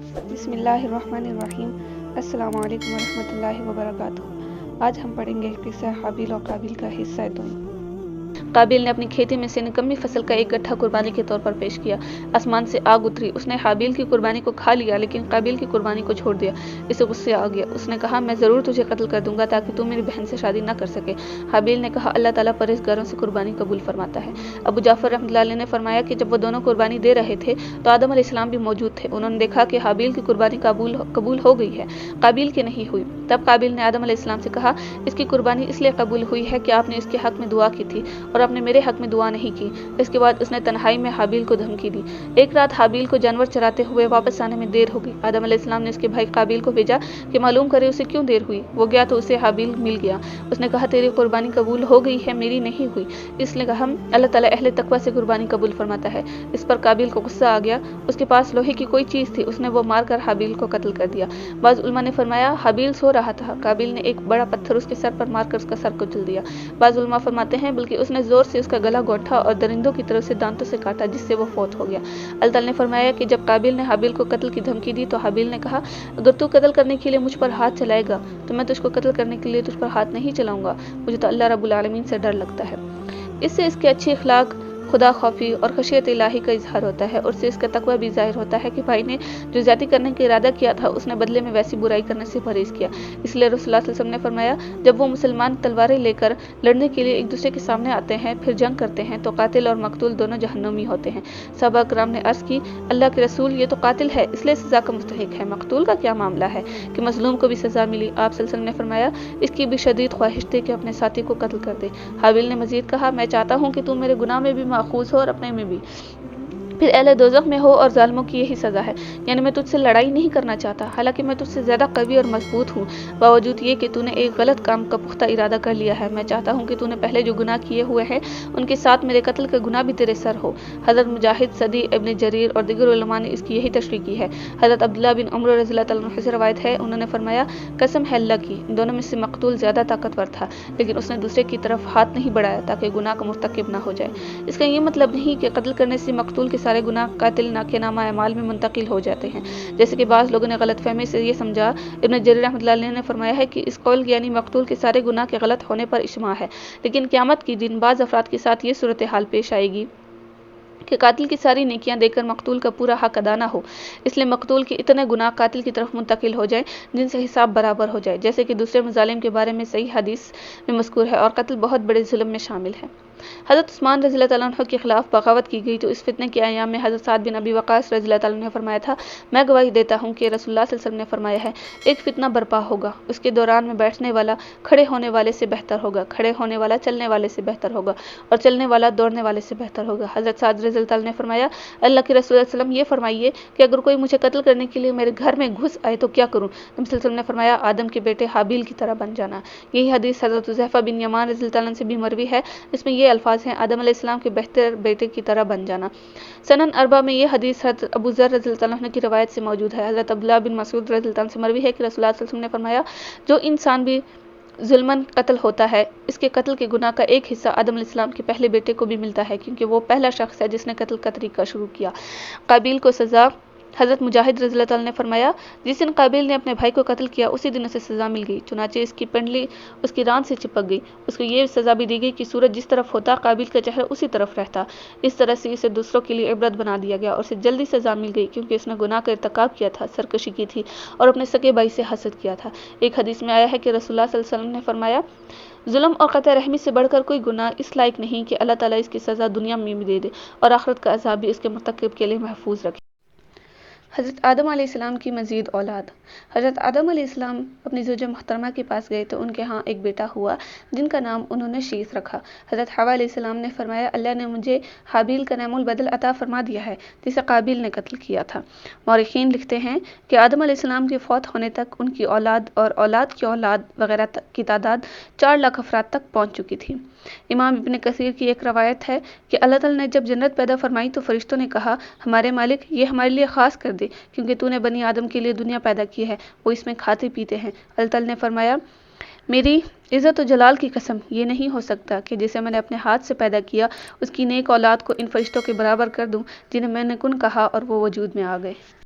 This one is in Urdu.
بسم اللہ الرحمن الرحیم۔ السلام علیکم ورحمۃ اللہ وبرکاتہ۔ آج ہم پڑھیں گے قصہ حابیل اور قابیل کا حصہ 2۔ قابیل نے اپنی کھیتی میں سے نکمی فصل کا ایک گٹھا قربانی کے طور پر پیش کیا۔ آسمان سے آگ اتری، اس نے حابیل کی قربانی کو کھا لیا لیکن قابیل کی قربانی کو چھوڑ دیا۔ اسے غصہ آ گیا، اس نے کہا میں ضرور تجھے قتل کر دوں گا تاکہ تو میری بہن سے شادی نہ کر سکے۔ حابیل نے کہا اللہ تعالیٰ پرہیزگاروں سے قربانی قبول فرماتا ہے۔ ابو جعفر رحمۃ اللہ علیہ نے فرمایا کہ جب وہ دونوں قربانی دے رہے تھے تو آدم علیہ السلام بھی موجود تھے۔ انہوں نے دیکھا کہ حابیل کی قربانی قبول ہو گئی ہے، قابیل کی نہیں ہوئی۔ تب قابیل نے آدم علیہ السلام سے کہا اس کی قربانی اس لیے قبول ہوئی ہے کہ آپ نے اس کے حق میں دعا کی تھی اور آپ نے میرے حق میں دعا نہیں کی۔ اس کے بعد اس نے تنہائی میں حابیل کو دھمکی دی۔ ایک رات حابیل کو جانور چراتے ہوئے واپس آنے میں دیر ہو گئی۔ آدم علیہ السلام نے اس کے بھائی قابیل کو بھیجا کہ معلوم کرے اسے کیوں دیر ہوئی۔ وہ گیا تو اسے حابیل مل گیا۔ اس نے کہا تیری قربانی قبول ہو گئی ہے، میری نہیں ہوئی۔ اس نے کہا اللہ تعالیٰ اہل تقویٰ سے قربانی قبول فرماتا ہے۔ اس پر قابیل کو غصہ آ گیا، اس کے پاس لوہے کی کوئی چیز تھی، اس نے وہ مار کر حابیل کو قتل کر دیا۔ بعض علماء نے فرمایا حابیل سو رہا تھا، قابیل نے ایک بڑا پتھر اس کے سر پر مار کر اس کا سر کچل دیا۔ بعض علماء فرماتے ہیں بلکہ اس نے زور سے اس کا گلا گھونٹا اور درندوں کی طرف سے دانتوں سے کاٹا جس سے وہ فوت ہو گیا۔ اللہ تعالیٰ نے فرمایا کہ جب قابیل نے حابیل کو قتل کی دھمکی دی تو حابیل نے کہا اگر تو قتل کرنے کے لیے مجھ پر ہاتھ چلائے گا تو میں تجھ کو قتل کرنے کے لیے تجھ پر ہاتھ نہیں چلاؤں گا، مجھے تو اللہ رب العالمین سے ڈر لگتا ہے۔ اس سے اس کے اچھے اخلاق، خدا خوفی اور خشیت الہی کا اظہار ہوتا ہے، اور سے اس کا تقوی بھی ظاہر ہوتا ہے کہ بھائی نے جو زیادتی کرنے کا ارادہ کیا تھا اس نے بدلے میں ویسی برائی کرنے سے پرہیز کیا۔ اس لیے رسول اللہ صلی اللہ علیہ وسلم نے فرمایا جب وہ مسلمان تلواریں لے کر لڑنے کے لیے ایک دوسرے کے سامنے آتے ہیں پھر جنگ کرتے ہیں تو قاتل اور مقتول دونوں جہنمی ہوتے ہیں۔ صحابہ کرام نے عرض کی اللہ کے رسول یہ تو قاتل ہے اس لیے سزا کا مستحق ہے، مقتول کا کیا معاملہ ہے کہ مظلوم کو بھی سزا ملی؟ آپ صلی اللہ علیہ وسلم نے فرمایا اس کی بھی شدید خواہش تھی کہ اپنے ساتھی کو قتل کر دے۔ حابیل نے مزید کہا میں چاہتا ہوں کہ تم میرے گناہ میں بھی ماخوذ ہو اور اپنے میں بھی، پھر اہل دوزخ میں ہو اور ظالموں کی یہی سزا ہے۔ یعنی میں تجھ سے لڑائی نہیں کرنا چاہتا، حالانکہ میں تجھ سے زیادہ قوی اور مضبوط ہوں، باوجود یہ کہ تو نے ایک غلط کام کا پختہ ارادہ کر لیا ہے۔ میں چاہتا ہوں کہ تو نے پہلے جو گناہ کیے ہوئے ہیں ان کے ساتھ میرے قتل کا گناہ بھی تیرے سر ہو۔ حضرت مجاہد، صدی، ابن جریر اور دیگر علماء نے اس کی یہی تشریح کی ہے۔ حضرت عبداللہ بن عمر رضی اللہ تعالیٰ عنہ سے روایت ہے انہوں نے فرمایا قسم ہے اللہ کی ان دونوں میں سے مقتول زیادہ طاقتور تھا لیکن اس نے دوسرے کی طرف ہاتھ نہیں بڑھایا تاکہ گناہ کا مرتکب نہ ہو جائے۔ اس کا یہ مطلب نہیں کہ قتل کرنے سے مقتول کے سارے گناہ قاتل کے نامہ اعمال میں منتقل ہو جاتے ہیں، جیسے کہ بعض لوگوں نے غلط فہمی سے یہ سمجھا۔ ابن جریر رحمۃ اللہ علیہ نے فرمایا ہے کہ اس قول یعنی مقتول کے سارے گناہ کے غلط ہونے پر اجماع ہے، لیکن قیامت کے دن بعض افراد کے ساتھ یہ صورتحال پیش آئے گی کہ قاتل کی ساری نیکیاں دے کر مقتول کا پورا حق ادا نہ ہو، اس لیے مقتول کے اتنے گناہ قاتل کی طرف منتقل ہو جائیں جن سے حساب برابر ہو جائے، جیسے کہ دوسرے مظالم کے بارے میں صحیح حدیث میں مذکور ہے، اور قتل بہت بڑے ظلم میں شامل ہے۔ حضرت عثمان رضی اللہ تعالیٰ عنہ کے خلاف بغاوت کی گئی تو اس فتنے کے ایام میں حضرت سعد بن ابی وقاص رضی اللہ تعالیٰ عنہ نے فرمایا تھا میں گواہی دیتا ہوں کہ رسول اللہ صلی اللہ علیہ وسلم نے فرمایا ہے ایک فتنہ برپا ہوگا، اس کے دوران میں بیٹھنے والا کھڑے ہونے والے سے بہتر ہوگا، کھڑے ہونے والا چلنے والے سے بہتر ہوگا اور چلنے والا دوڑنے والے سے بہتر ہوگا۔ حضرت سعد رضی اللہ تعالیٰ نے فرمایا اللہ کے رسول صلی اللہ علیہ وسلم یہ فرمائیے کہ اگر کوئی مجھے قتل کرنے کے لیے میرے گھر میں گھس آئے تو کیا کروں؟ نبی صلی اللہ علیہ وسلم نے فرمایا آدم کے بیٹے حابیل کی طرح بن جانا۔ یہی حدیث حضرت حذیفہ بن یمان رضی اللہ عنہ سے بھی مروی ہے، اس میں یہ الفاظ ہیں آدم علیہ السلام کے بہتر بیٹے کی طرح بن جانا۔ سنن اربع میں یہ حدیث حضرت ابو ذر رضی اللہ عنہ کی روایت سے موجود ہے۔ حضرت عبداللہ بن مسعود رضی اللہ عنہ سے مروی ہے کہ رسول اللہ صلی اللہ علیہ وسلم نے فرمایا جو انسان بھی ظلماً قتل ہوتا ہے اس کے قتل کے گناہ کا ایک حصہ آدم علیہ السلام کے پہلے بیٹے کو بھی ملتا ہے، کیونکہ وہ پہلا شخص ہے جس نے قتل کا طریقہ شروع کیا۔ قابیل کو سزا، حضرت مجاہد رضی اللہ تعالیٰ نے فرمایا جس دن قابیل نے اپنے بھائی کو قتل کیا اسی دن اسے سزا مل گئی، چنانچہ اس کی پنڈلی اس کی ران سے چپک گئی۔ اس کو یہ سزا بھی دی گئی کہ سورج جس طرف ہوتا قابیل کا چہرہ اسی طرف رہتا۔ اس طرح سے اسے دوسروں کے لیے عبرت بنا دیا گیا اور اسے جلدی سزا مل گئی کیونکہ اس نے گناہ کا ارتکاب کیا تھا، سرکشی کی تھی اور اپنے سگے بھائی سے حسد کیا تھا۔ ایک حدیث میں آیا ہے کہ رسول اللہ صلی اللہ علیہ وسلم نے فرمایا ظلم اور قطع رحمی سے بڑھ کر کوئی گناہ اس لائق نہیں کہ اللہ تعالیٰ اس کی سزا دنیا میں بھی دے دے اور آخرت کا عذاب بھی اس کے مرتکب کے لیے محفوظ رکھے۔ حضرت آدم علیہ السلام کی مزید اولاد۔ حضرت آدم علیہ السلام اپنی زوجہ محترمہ کے پاس گئے تو ان کے ہاں ایک بیٹا ہوا جن کا نام انہوں نے شیث رکھا۔ حضرت حوا علیہ السلام نے فرمایا اللہ نے مجھے حابیل کا نعم البدل عطا فرما دیا ہے جسے قابیل نے قتل کیا تھا۔ مورخین لکھتے ہیں کہ آدم علیہ السلام کے فوت ہونے تک ان کی اولاد اور اولاد کی اولاد وغیرہ کی تعداد 4 لاکھ افراد تک پہنچ چکی تھی۔ امام ابن کثیر کی ایک روایت ہے کہ اللہ تعالیٰ نے جب جنت پیدا فرمائی تو فرشتوں نے کہا ہمارے مالک یہ ہمارے لیے خاص کر دے کیونکہ تو نے بنی آدم کے لیے دنیا پیدا کی ہے، وہ اس میں کھاتے پیتے ہیں۔ اللہ تعالیٰ نے فرمایا میری عزت و جلال کی قسم یہ نہیں ہو سکتا کہ جسے میں نے اپنے ہاتھ سے پیدا کیا اس کی نیک اولاد کو ان فرشتوں کے برابر کر دوں جنہیں میں نے کن کہا اور وہ وجود میں آ گئے۔